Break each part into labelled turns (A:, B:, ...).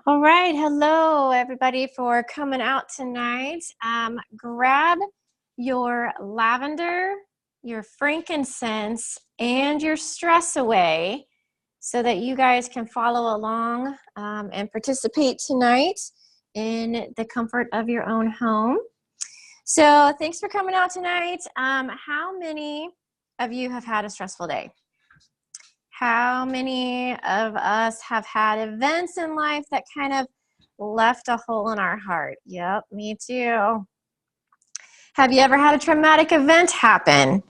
A: All right. Hello, everybody, for coming out tonight. Grab your lavender, your frankincense, and your stress away so that you guys can follow along and participate tonight in the comfort of your own home. So thanks for coming out tonight. How many of you have had a stressful day? How many of us have had events in life that kind of left a hole in our heart? Yep, me too. Have you ever had a traumatic event happen?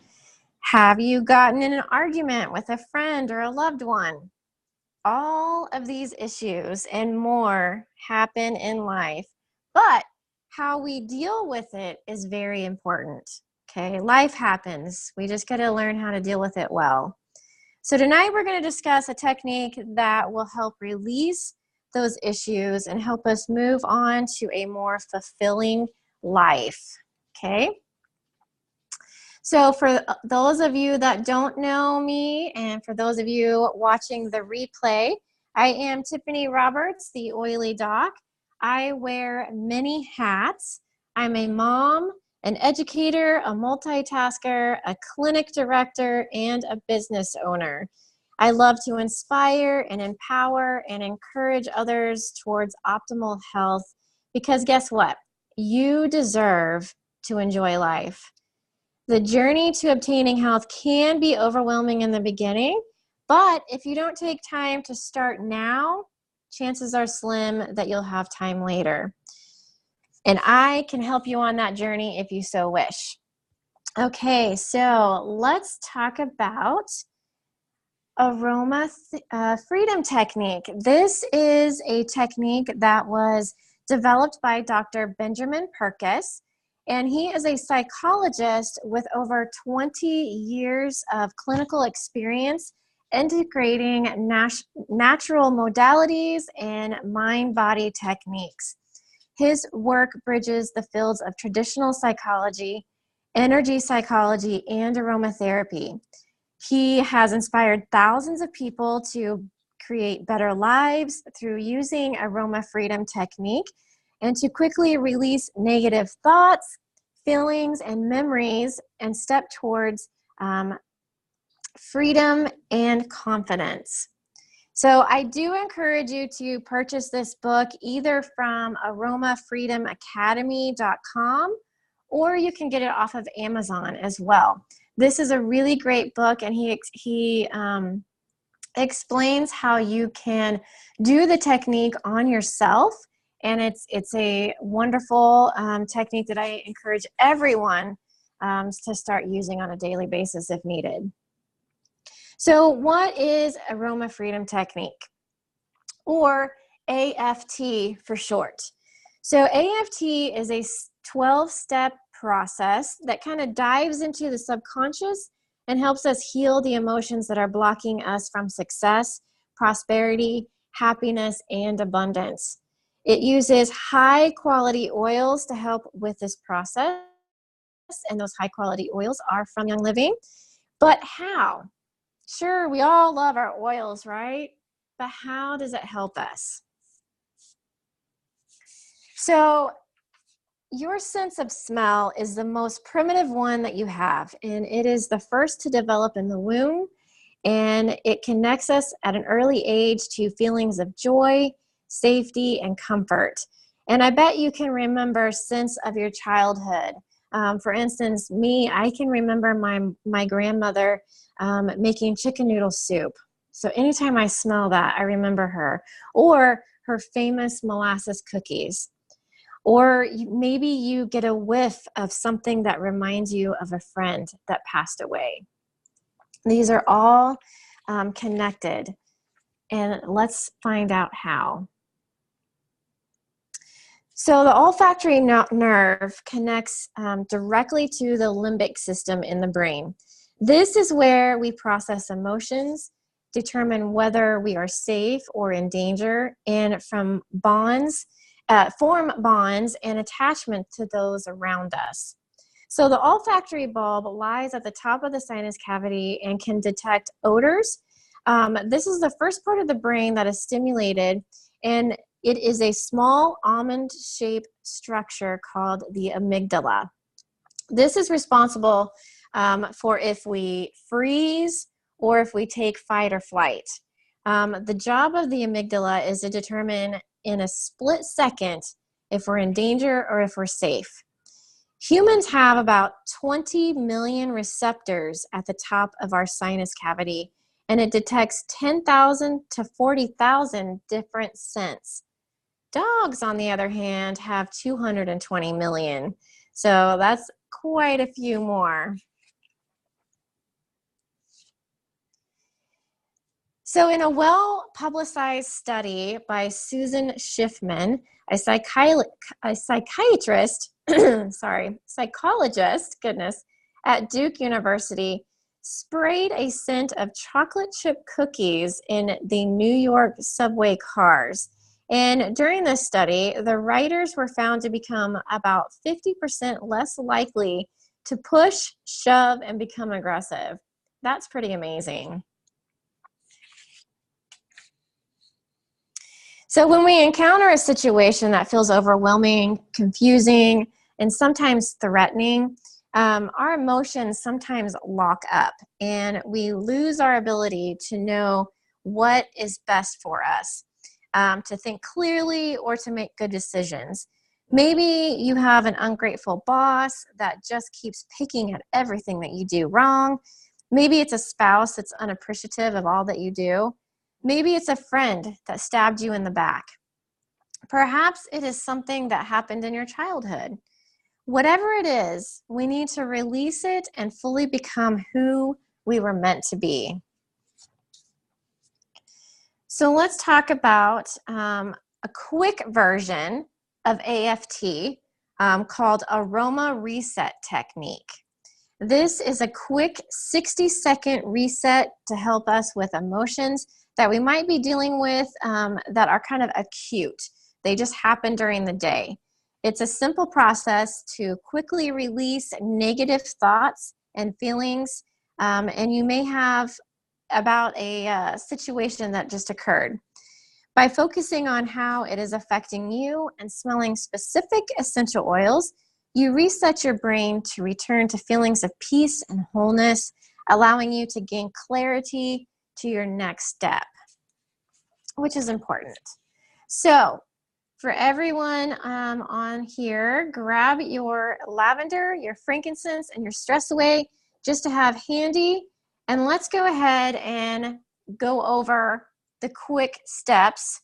A: Have you gotten in an argument with a friend or a loved one? All of these issues and more happen in life, but how we deal with it is very important. Okay, life happens. We just got to learn how to deal with it well. So tonight we're going to discuss a technique that will help release those issues and help us move on to a more fulfilling life, okay? So for those of you that don't know me, and for those of you watching the replay, I am Tiffany Roberts, the Oily Doc. I wear many hats. I'm a mom, an educator, a multitasker, a clinic director, and a business owner. I love to inspire and empower and encourage others towards optimal health because guess what? You deserve to enjoy life. The journey to obtaining health can be overwhelming in the beginning, but if you don't take time to start now, chances are slim that you'll have time later. And I can help you on that journey if you so wish. Okay, so let's talk about Aroma Freedom Technique. This is a technique that was developed by Dr. Benjamin Purkis, and he is a psychologist with over 20 years of clinical experience integrating natural modalities and mind-body techniques. His work bridges the fields of traditional psychology, energy psychology, and aromatherapy. He has inspired thousands of people to create better lives through using Aroma Freedom Technique and to quickly release negative thoughts, feelings, and memories and step towards freedom and confidence. So I do encourage you to purchase this book either from aromafreedomacademy.com or you can get it off of Amazon as well. This is a really great book, and he explains how you can do the technique on yourself, and it's a wonderful technique that I encourage everyone to start using on a daily basis if needed. So what is Aroma Freedom Technique, or AFT for short? So AFT is a 12-step process that kind of dives into the subconscious and helps us heal the emotions that are blocking us from success, prosperity, happiness, and abundance. It uses high-quality oils to help with this process, and those high-quality oils are from Young Living. But how? Sure, we all love our oils, right? But how does it help us? So your sense of smell is the most primitive one that you have, and it is the first to develop in the womb, and it connects us at an early age to feelings of joy, safety, and comfort. And I bet you can remember scents of your childhood. For instance, me, I can remember my grandmother making chicken noodle soup. So anytime I smell that, I remember her. Or her famous molasses cookies. Or maybe you get a whiff of something that reminds you of a friend that passed away. These are all connected, and let's find out how. So the olfactory nerve connects directly to the limbic system in the brain. This is where we process emotions, determine whether we are safe or in danger, and form bonds and attachment to those around us. So the olfactory bulb lies at the top of the sinus cavity and can detect odors. This is the first part of the brain that is stimulated, and It is a small almond-shaped structure called the amygdala. This is responsible for if we freeze or if we take fight or flight. The job of the amygdala is to determine in a split second if we're in danger or if we're safe. Humans have about 20 million receptors at the top of our sinus cavity, and it detects 10,000 to 40,000 different scents. Dogs, on the other hand, have 220 million, so that's quite a few more. So in a well-publicized study by Susan Schiffman, a psychiatrist, psychologist, at Duke University, sprayed a scent of chocolate chip cookies in the New York subway cars. And during this study, the writers were found to become about 50% less likely to push, shove, and become aggressive. That's pretty amazing. So when we encounter a situation that feels overwhelming, confusing, and sometimes threatening, our emotions sometimes lock up and we lose our ability to know what is best for us, to think clearly or to make good decisions. Maybe you have an ungrateful boss that just keeps picking at everything that you do wrong. Maybe it's a spouse that's unappreciative of all that you do. Maybe it's a friend that stabbed you in the back. Perhaps it is something that happened in your childhood. Whatever it is, we need to release it and fully become who we were meant to be. So let's talk about a quick version of AFT called Aroma Reset Technique. This is a quick 60-second reset to help us with emotions that we might be dealing with that are kind of acute. They just happen during the day. It's a simple process to quickly release negative thoughts and feelings, and you may have about a situation that just occurred. By focusing on how it is affecting you and smelling specific essential oils, you reset your brain to return to feelings of peace and wholeness, allowing you to gain clarity to your next step, which is important. So for everyone on here, grab your lavender, your frankincense, and your stress away just to have handy. And let's go ahead and go over the quick steps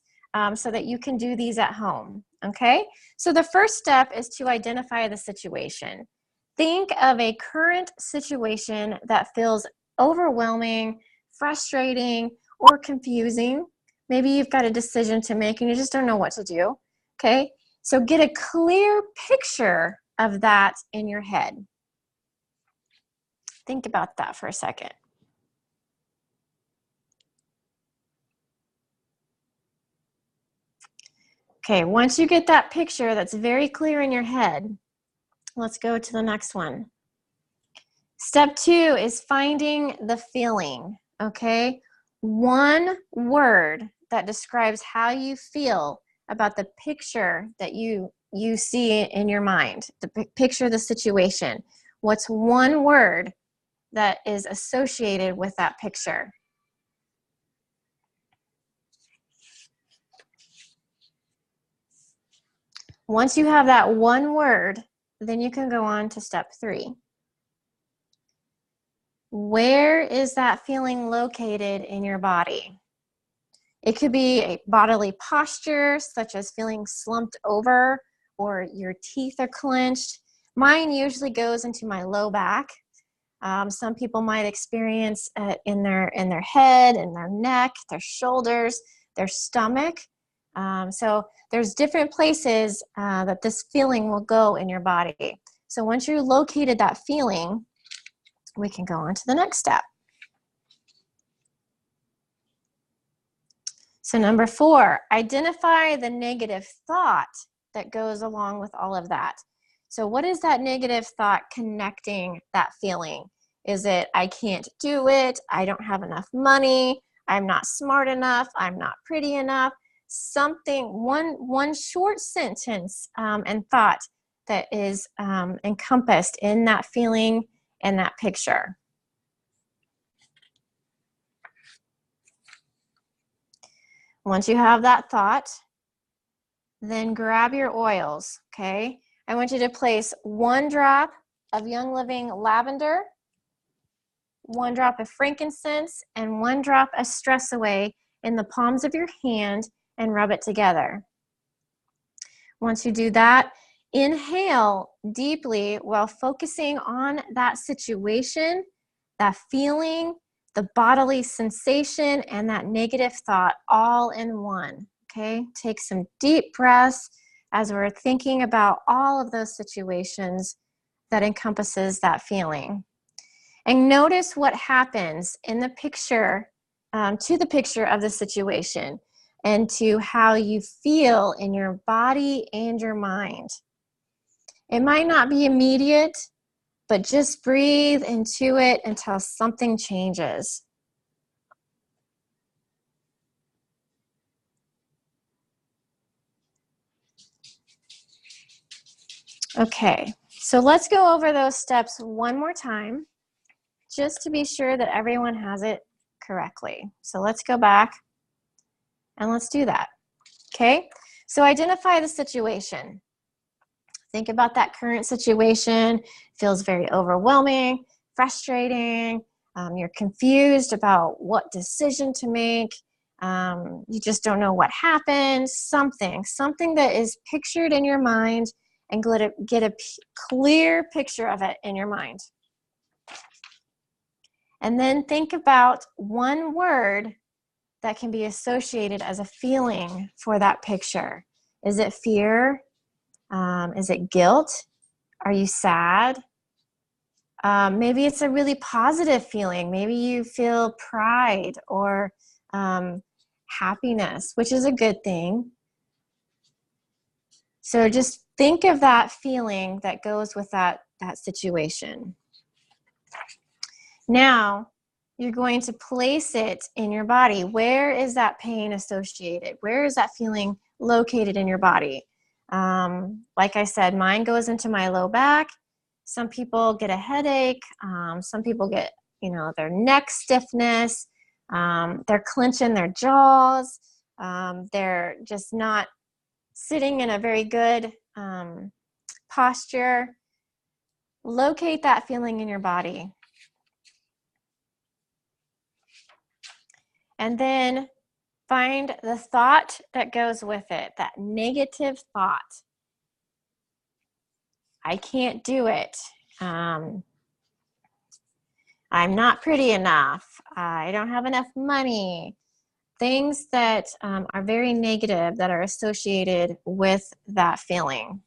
A: so that you can do these at home, okay? So the first step is to identify the situation. Think of a current situation that feels overwhelming, frustrating, or confusing. Maybe you've got a decision to make and you just don't know what to do, okay? So get a clear picture of that in your head. Think about that for a second. Okay, once you get that picture that's very clear in your head, let's go to the next one. Step 2 is finding the feeling, okay? One word that describes how you feel about the picture that you see in your mind, the picture of the situation. What's one word that is associated with that picture? Once you have that one word, then you can go on to step 3. Where is that feeling located in your body? It could be a bodily posture, such as feeling slumped over or your teeth are clenched. Mine usually goes into my low back. Some people might experience it in their head, in their neck, their shoulders, their stomach. So there's different places that this feeling will go in your body. So once you located that feeling, we can go on to the next step. So number 4, identify the negative thought that goes along with all of that. So what is that negative thought connecting that feeling? Is it, I can't do it, I don't have enough money, I'm not smart enough, I'm not pretty enough? something, one short sentence and thought that is encompassed in that feeling and that picture. Once you have that thought, then grab your oils, okay? I want you to place 1 drop of Young Living lavender, 1 drop of frankincense, and 1 drop of Stress Away in the palms of your hand and rub it together. Once you do that, inhale deeply while focusing on that situation, that feeling, the bodily sensation, and that negative thought all in one, okay? Take some deep breaths as we're thinking about all of those situations that encompasses that feeling. And notice what happens in the picture, to the picture of the situation, and to how you feel in your body and your mind. It might not be immediate, but just breathe into it until something changes. Okay, so let's go over those steps one more time, just to be sure that everyone has it correctly. So let's go back and let's do that. Okay, so identify the situation. Think about that current situation. Feels very overwhelming, frustrating. You're confused about what decision to make. You just don't know what happened. Something that is pictured in your mind, and get a clear picture of it in your mind. And then think about 1 word that can be associated as a feeling for that picture. Is it fear? Is it guilt? Are you sad? Maybe it's a really positive feeling. Maybe you feel pride or happiness, which is a good thing. So just think of that feeling that goes with that situation. Now, you're going to place it in your body. Where is that pain associated? Where is that feeling located in your body? Like I said, mine goes into my low back. Some people get a headache. Some people get, their neck stiffness. They're clenching their jaws. They're just not sitting in a very good posture. Locate that feeling in your body. And then find the thought that goes with it, that negative thought. I can't do it. I'm not pretty enough. I don't have enough money. Things that are very negative that are associated with that feeling.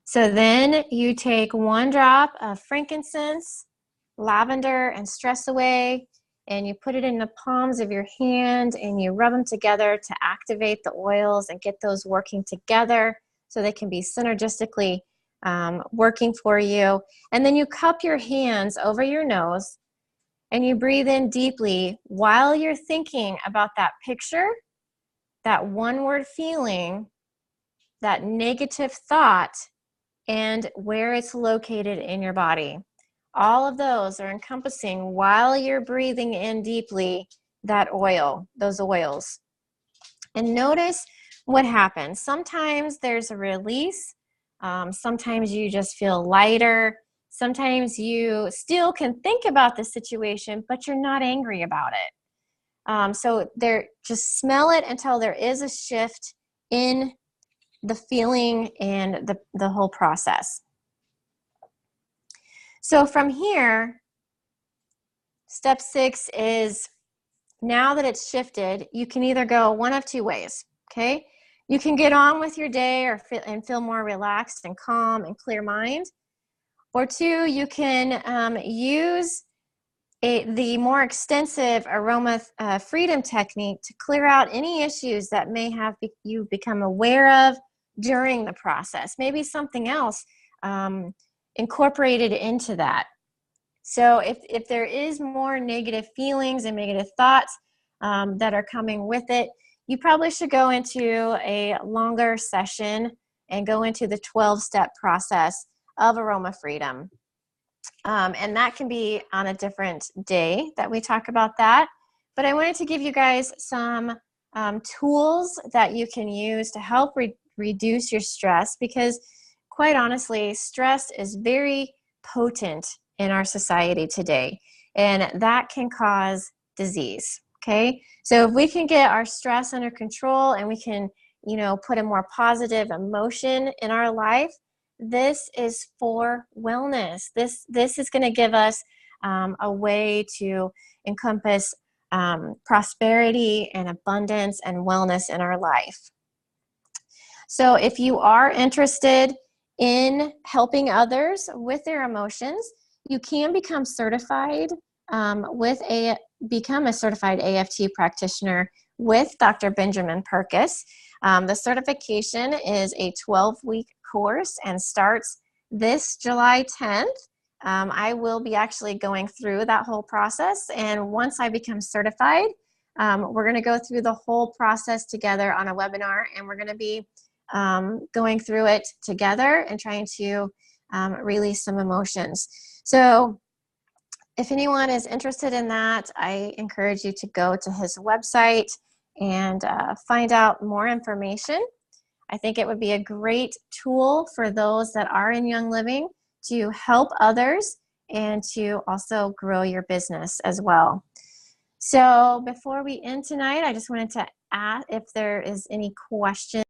A: So then you take 1 drop of frankincense, lavender, and Stress Away, and you put it in the palms of your hand and you rub them together to activate the oils and get those working together so they can be synergistically working for you. And then you cup your hands over your nose and you breathe in deeply while you're thinking about that picture, that 1-word feeling, that negative thought, and where it's located in your body. All of those are encompassing while you're breathing in deeply that oil, those oils. And notice what happens. Sometimes there's a release. Sometimes you just feel lighter. Sometimes you still can think about the situation, but you're not angry about it. So just smell it until there is a shift in the feeling and the whole process. So from here, step 6 is, now that it's shifted, you can either go one of 2 ways, okay? You can get on with your day and feel more relaxed and calm and clear mind. Or 2, you can use the more extensive Aroma Freedom technique to clear out any issues that may have you become aware of during the process. Maybe something else incorporated into that. So if there is more negative feelings and negative thoughts, that are coming with it, you probably should go into a longer session and go into the 12-step process of Aroma Freedom. And that can be on a different day that we talk about that. But I wanted to give you guys some tools that you can use to help reduce your stress, because quite honestly, stress is very potent in our society today, and that can cause disease. Okay, so if we can get our stress under control and we can, put a more positive emotion in our life, this is for wellness. This is going to give us a way to encompass prosperity and abundance and wellness in our life. So if you are interested in helping others with their emotions, you can become certified become a certified AFT practitioner with Dr. Benjamin Purkis. The certification is a 12-week course and starts this July 10th. I will be actually going through that whole process, and once I become certified, we're going to go through the whole process together on a webinar, and we're going to be going through it together and trying to release some emotions. So if anyone is interested in that, I encourage you to go to his website and find out more information. I think it would be a great tool for those that are in Young Living to help others and to also grow your business as well. So before we end tonight, I just wanted to ask if there is any questions